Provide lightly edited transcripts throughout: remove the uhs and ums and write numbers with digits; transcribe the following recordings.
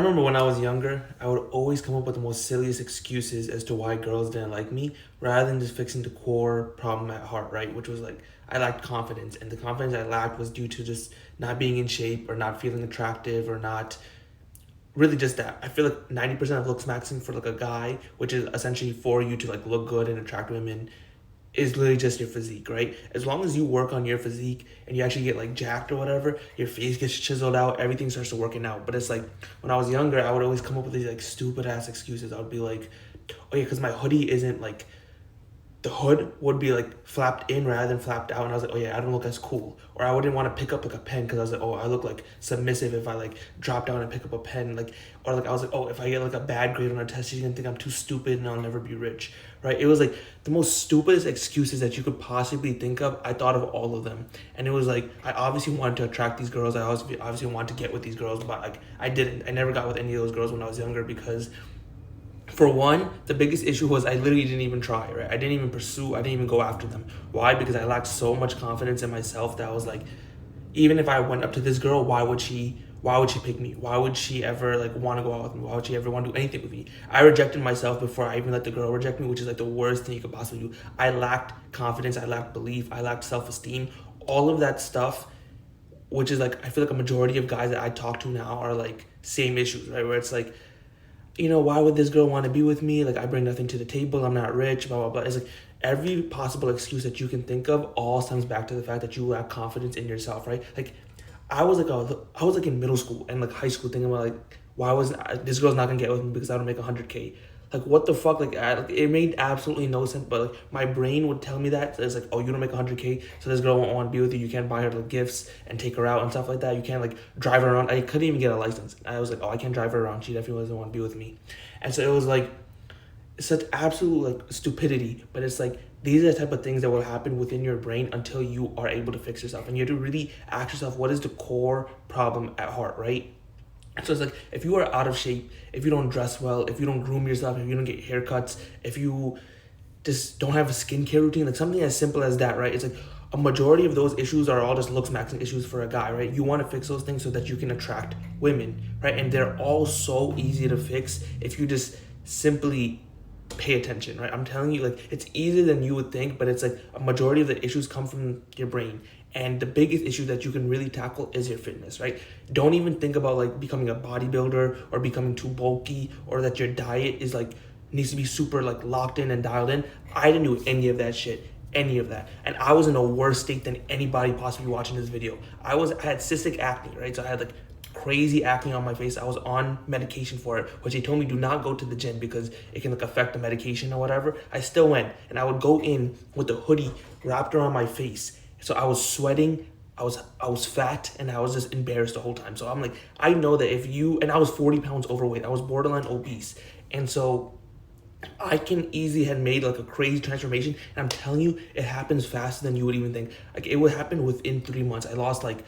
I remember when I was younger, I would always come up with the most silliest excuses as to why girls didn't like me, rather than just fixing the core problem at heart, right? Which was like I lacked confidence, and the confidence I lacked was due to just not being in shape or not feeling attractive or not really just that. I feel like 90% of looks maxing for like a guy, which is essentially for you to like look good and attract women, is literally just your physique, right? As long as you work on your physique and you actually get like jacked or whatever, your face gets chiseled out, everything starts to working out. But it's like when I was younger, I would always come up with these like stupid ass excuses. I would be like, oh yeah, because my hoodie isn't like the hood would be like flapped in rather than flapped out, and I was like, oh yeah, I don't look as cool. Or I wouldn't want to pick up like a pen because I was like, oh, I look like submissive if I like drop down and pick up a pen. Like, or like I was like, oh, if I get like a bad grade on a test, she's gonna think I'm too stupid and I'll never be rich, right? It was like the most stupidest excuses that you could possibly think of. I thought of all of them, and it was like I obviously wanted to attract these girls. I obviously wanted to get with these girls, but like I didn't. I never got with any of those girls when I was younger because for one, the biggest issue was I literally didn't even try, right? I didn't even pursue, I didn't even go after them. Why? Because I lacked so much confidence in myself that I was like, even if I went up to this girl, why would she pick me? Why would she ever like want to go out with me? Why would she ever want to do anything with me? I rejected myself before I even let the girl reject me, which is like the worst thing you could possibly do. I lacked confidence, I lacked belief, I lacked self-esteem, all of that stuff, which is like I feel like a majority of guys that I talk to now are like same issues, right? Where it's like, why would this girl want to be with me? Like, I bring nothing to the table. I'm not rich, blah, blah, blah. It's like every possible excuse that you can think of all stems back to the fact that you lack confidence in yourself, right? Like, I was like in middle school and like high school thinking about like, why wasn't this girl's not gonna get with me because I don't make 100K? Like, what the fuck? Like, it made absolutely no sense. But like, my brain would tell me that. So it's like, oh, you don't make 100K, so this girl won't want to be with you. You can't buy her like gifts and take her out and stuff like that. You can't like drive her around. I couldn't even get a license. I was like, oh, I can't drive her around. She definitely doesn't want to be with me. And so it was like such absolute like stupidity. But it's like these are the type of things that will happen within your brain until you are able to fix yourself. And you have to really ask yourself, what is the core problem at heart, right? So it's like if you are out of shape, if you don't dress well, if you don't groom yourself, if you don't get haircuts, if you just don't have a skincare routine, like something as simple as that, right? It's like a majority of those issues are all just looks maxing issues for a guy, right? You want to fix those things so that you can attract women, right? And they're all so easy to fix if you just simply pay attention, right? I'm telling you, like, it's easier than you would think, but it's like a majority of the issues come from your brain. And the biggest issue that you can really tackle is your fitness, right? Don't even think about like becoming a bodybuilder or becoming too bulky or that your diet is like needs to be super like locked in and dialed in. I didn't do any of that shit. Any of that. And I was in a worse state than anybody possibly watching this video. I had cystic acne, right? So I had like crazy acne on my face. I was on medication for it, which they told me do not go to the gym because it can like affect the medication or whatever. I still went and I would go in with the hoodie wrapped around my face. So I was sweating, I was fat, and I was just embarrassed the whole time. So I'm like, I know that if you and I was 40 pounds overweight, I was borderline obese. And so I can easily have made like a crazy transformation. And I'm telling you, it happens faster than you would even think. Like it would happen within 3 months. I lost like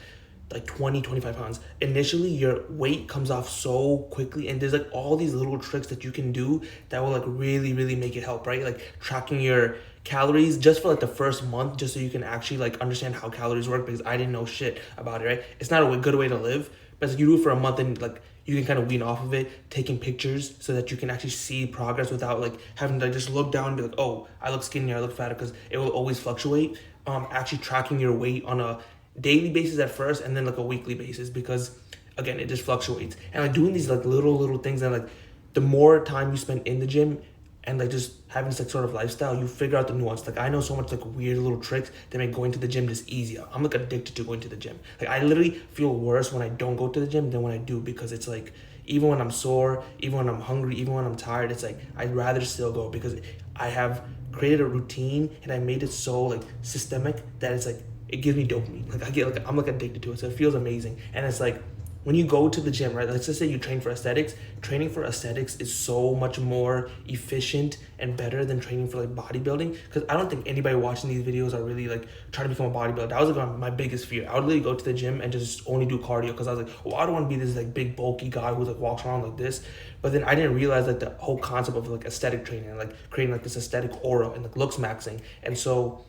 20, 25 pounds. Initially, your weight comes off so quickly, and there's like all these little tricks that you can do that will like really, really make it help, right? Like tracking your calories just for like the first month, just so you can actually like understand how calories work, because I didn't know shit about it, right? It's not a good way to live, but you do it for a month and like you can kind of wean off of it, taking pictures so that you can actually see progress without like having to just look down and be like, oh, I look skinnier, I look fatter, because it will always fluctuate. Actually tracking your weight on a daily basis at first and then like a weekly basis, because again it just fluctuates, and like doing these like little things, and like the more time you spend in the gym and like just having this like sort of lifestyle, you figure out the nuance. Like I know so much like weird little tricks that make going to the gym just easier. I'm like addicted to going to the gym. Like I literally feel worse when I don't go to the gym than when I do, because it's like even when I'm sore, even when I'm hungry, even when I'm tired, it's like I'd rather still go because I have created a routine and I made it so like systemic that it's like it gives me dopamine. Like I get like I'm like addicted to it, so it feels amazing. And it's like when you go to the gym, right? Let's just say you train for aesthetics. Training for aesthetics is so much more efficient and better than training for like bodybuilding. Because I don't think anybody watching these videos are really like trying to become a bodybuilder. That was like my biggest fear. I would literally go to the gym and just only do cardio because I was like, well, I don't want to be this like big bulky guy who like walks around like this. But then I didn't realize like the whole concept of like aesthetic training and like creating like this aesthetic aura and like looks maxing. And so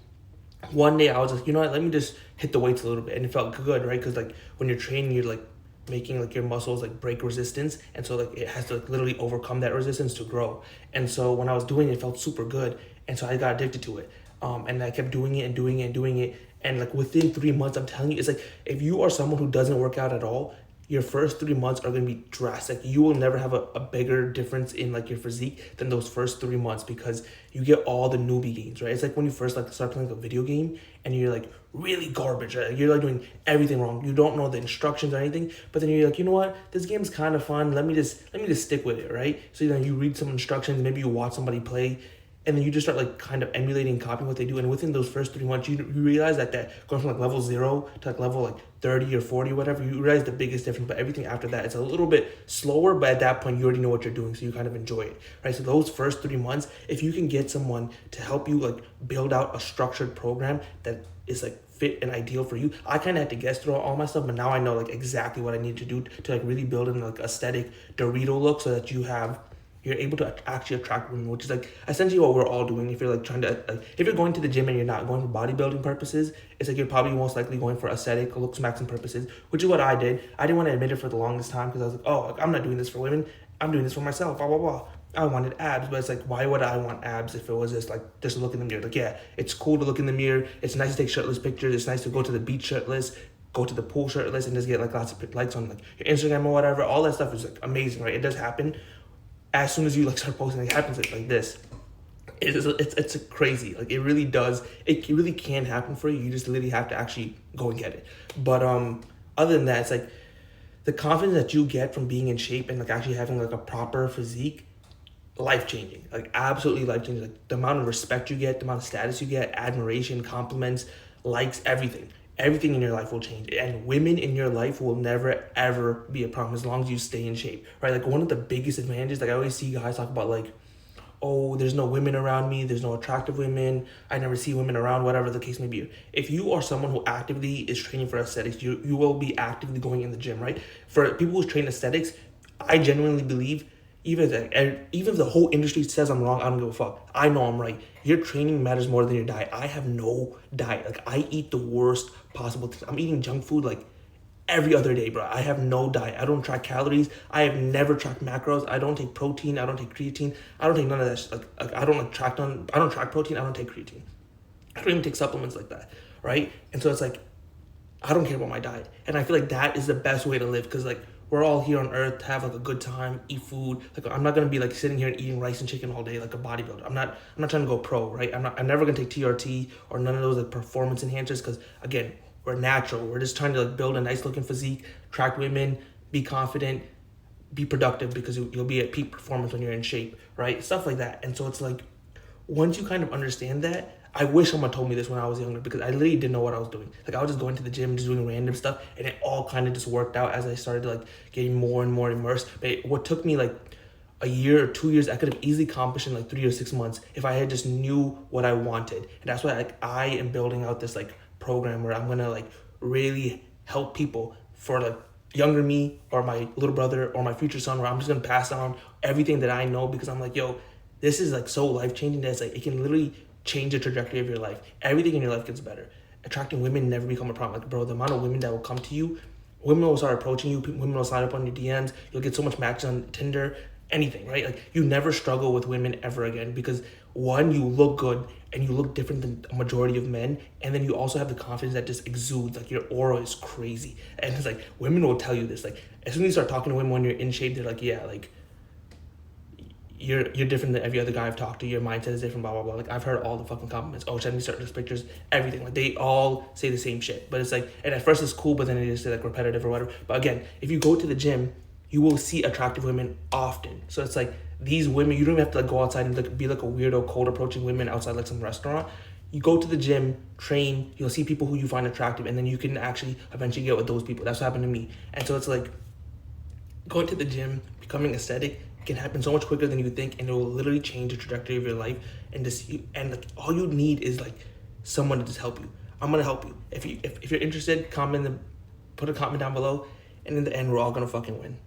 one day I was like, you know what, let me just hit the weights a little bit, and it felt good, right? Because like when you're training, you're like making like your muscles like break resistance, and so like it has to like literally overcome that resistance to grow. And so when I was doing it, it felt super good, and so I got addicted to it. And I kept doing it and doing it and doing it, and like within 3 months, I'm telling you, it's like if you are someone who doesn't work out at all, your first 3 months are going to be drastic. You will never have a bigger difference in like your physique than those first 3 months, because you get all the newbie gains, right? It's like when you first like start playing like a video game and you're like really garbage, right? You're like doing everything wrong. You don't know the instructions or anything, but then you're like, you know what? This game's kind of fun. Let me just stick with it, right? So then you read some instructions, maybe you watch somebody play, and then you just start like kind of emulating, copying what they do. And within those first 3 months, you realize that going from like level 0 to like level like 30 or 40, whatever, you realize the biggest difference. But everything after that, it's a little bit slower, but at that point you already know what you're doing, so you kind of enjoy it, right? So those first 3 months, if you can get someone to help you like build out a structured program that is like fit and ideal for you. I kind of had to guess through all my stuff, but now I know like exactly what I need to do to like really build in like aesthetic Dorito look, so that you're able to actually attract women, which is like essentially what we're all doing. If you're like trying to, like, if you're going to the gym and you're not going for bodybuilding purposes, it's like you're probably most likely going for aesthetic, looks, maxing purposes, which is what I did. I didn't want to admit it for the longest time, because I was like, oh, like, I'm not doing this for women. I'm doing this for myself, blah, blah, blah. I wanted abs, but it's like, why would I want abs if it was just like, just look in the mirror? Like, yeah, it's cool to look in the mirror. It's nice to take shirtless pictures. It's nice to go to the beach shirtless, go to the pool shirtless, and just get like lots of likes on like your Instagram or whatever. All that stuff is like amazing, right? It does happen. As soon as you like start posting, it happens like this. It's crazy. Like it really does. It really can happen for you. You just literally have to actually go and get it. But other than that, it's like the confidence that you get from being in shape and like actually having like a proper physique, life changing. Like absolutely life changing. Like the amount of respect you get, the amount of status you get, admiration, compliments, likes, everything. Everything in your life will change, and women in your life will never ever be a problem as long as you stay in shape, right? Like one of the biggest advantages, like I always see guys talk about like, oh, there's no women around me, there's no attractive women, I never see women around, whatever the case may be. If you are someone who actively is training for aesthetics, you will be actively going in the gym, right? For people who train aesthetics, I genuinely believe, even if the whole industry says I'm wrong, I don't give a fuck. I know I'm right. Your training matters more than your diet. I have no diet. Like I eat the worst possible things. I'm eating junk food like every other day, bro. I have no diet. I don't track calories. I have never tracked macros. I don't take protein. I don't take creatine. I don't take none of that shit. Like I don't track protein. I don't take creatine. I don't even take supplements like that, right? And so it's like, I don't care about my diet. And I feel like that is the best way to live, because like we're all here on earth to have like a good time, eat food. Like I'm not gonna be like sitting here and eating rice and chicken all day like a bodybuilder. I'm not trying to go pro, right? I'm never gonna take TRT or none of those like performance enhancers, because again, we're natural. We're just trying to like build a nice looking physique, attract women, be confident, be productive, because you'll be at peak performance when you're in shape, right? Stuff like that. And so it's like, once you kind of understand that, I wish someone told me this when I was younger, because I literally didn't know what I was doing. Like I was just going to the gym, just doing random stuff, and it all kind of just worked out as I started like getting more and more immersed. But what took me like a year or 2 years, I could have easily accomplished in like 3 or 6 months if I had just knew what I wanted. And that's why like I am building out this like program where I'm gonna like really help people, for like younger me or my little brother or my future son, where I'm just gonna pass on everything that I know, because I'm like, yo, this is like so life changing that it's like it can literally change the trajectory of your life. Everything in your life gets better. Attracting women never become a problem. Like, bro, the amount of women that will come to you, women will start approaching you, women will sign up on your DMs, you'll get so much matches on Tinder, anything, right? Like you never struggle with women ever again, because one, you look good and you look different than a majority of men, and then you also have the confidence that just exudes. Like your aura is crazy, and it's like women will tell you this. Like as soon as you start talking to women when you're in shape, they're like, yeah, like you're different than every other guy I've talked to. Your mindset is different, blah, blah, blah. Like, I've heard all the fucking compliments. Oh, send me certain pictures, everything. Like, they all say the same shit. But it's like, and at first it's cool, but then it is like repetitive or whatever. But again, if you go to the gym, you will see attractive women often. So it's like, these women, you don't even have to like go outside and like be like a weirdo cold approaching women outside like some restaurant. You go to the gym, train, you'll see people who you find attractive, and then you can actually eventually get with those people. That's what happened to me. And so it's like, going to the gym, becoming aesthetic, can happen so much quicker than you think, and it will literally change the trajectory of your life. And like all you need is like someone to just help you. I'm gonna help you. If you're interested, put a comment down below, and in the end, we're all gonna fucking win.